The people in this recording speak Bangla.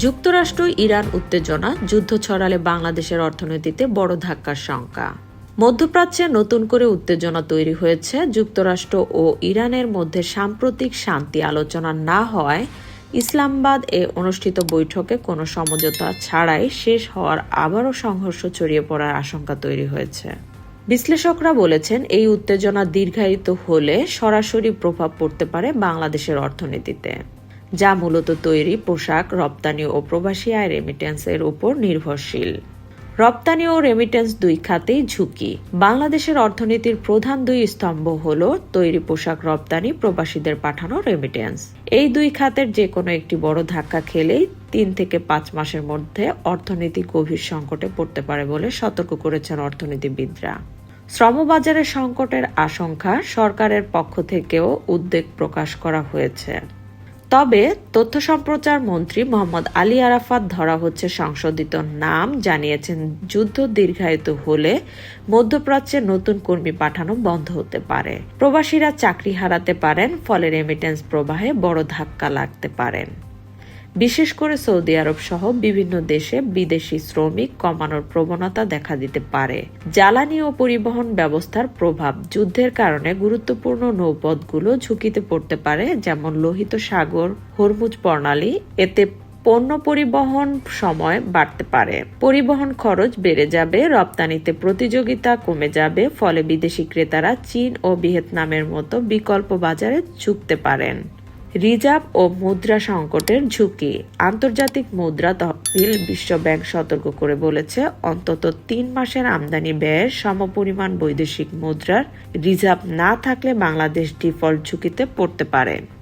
যুক্তরাষ্ট্র ইরান উত্তেজনা, যুদ্ধ ছড়ালে বাংলাদেশের অর্থনীতিতে বড় ধাক্কার শঙ্কা। মধ্যপ্রাচ্যে নতুন করে উত্তেজনা তৈরি হয়েছে। যুক্তরাষ্ট্র ও ইরানের মধ্যে সাম্প্রতিক শান্তি আলোচনা না হওয়ায় ইসলামাবাদ অনুষ্ঠিত বৈঠকে কোনো সমঝোতা ছাড়াই শেষ হওয়ার আবারও সংঘর্ষ ছড়িয়ে পড়ার আশঙ্কা তৈরি হয়েছে। বিশ্লেষকরা বলেছেন, এই উত্তেজনা দীর্ঘায়িত হলে সরাসরি প্রভাব পড়তে পারে বাংলাদেশের অর্থনীতিতে, যা মূলত তৈরি, পোশাক, রপ্তানি ও প্রবাসী আয় রেমিটেন্সের উপর নির্ভরশীল। রপ্তানি ও রেমিটেন্স দুই খাতেই ঝুঁকি। বাংলাদেশের অর্থনীতির প্রধান দুই স্তম্ভ হল তৈরি পোশাক রপ্তানি, প্রবাসীদের পাঠানো রেমিটেন্স। এই দুই খাতের যে কোনো একটি বড় ধাক্কা খেলেই 3 থেকে 5 মাসের মধ্যে অর্থনীতি গভীর সংকটে পড়তে পারে বলে সতর্ক করেছেন অর্থনীতিবিদরা। শ্রমবাজারের সংকটের আশঙ্কা সরকারের পক্ষ থেকেও উদ্বেগ প্রকাশ করা হয়েছে। তবে তথ্য সম্প্রচার মন্ত্রী মোহাম্মদ আলী আরাফাত ধরা হচ্ছে সংশোধিত নাম জানিয়েছেন, যুদ্ধ দীর্ঘায়িত হলে মধ্যপ্রাচ্যে নতুন কর্মী পাঠানো বন্ধ হতে পারে, প্রবাসীরা চাকরি হারাতে পারেন, ফলে রেমিটেন্স প্রবাহে বড় ধাক্কা লাগতে পারেন। বিশেষ করে সৌদি আরব সহ বিভিন্ন দেশে বিদেশি শ্রমিক কমানোর প্রবণতা দেখা দিতে পারে। জ্বালানি ও পরিবহন ব্যবস্থার প্রভাব। যুদ্ধের কারণে গুরুত্বপূর্ণ নৌপথগুলো ঝুঁকিতে পড়তে পারে, যেমন লোহিত সাগর, হরমুজ প্রণালী। এতে পণ্য পরিবহন সময় বাড়তে পারে, পরিবহন খরচ বেড়ে যাবে, রপ্তানিতে প্রতিযোগিতা কমে যাবে, ফলে বিদেশি ক্রেতারা চীন ও ভিয়েতনামের মতো বিকল্প বাজারে ঝুঁকতে পারেন। রিজার্ভ ও মুদ্রা সংকটের ঝুঁকি। আন্তর্জাতিক মুদ্রা তহবিল বিশ্বব্যাংক সতর্ক করে বলেছে, অন্তত 3 মাসের আমদানি ব্যয়ের সমপরিমাণ বৈদেশিক মুদ্রার রিজার্ভ না থাকলে বাংলাদেশ ডিফল্ট ঝুঁকিতে পড়তে পারে।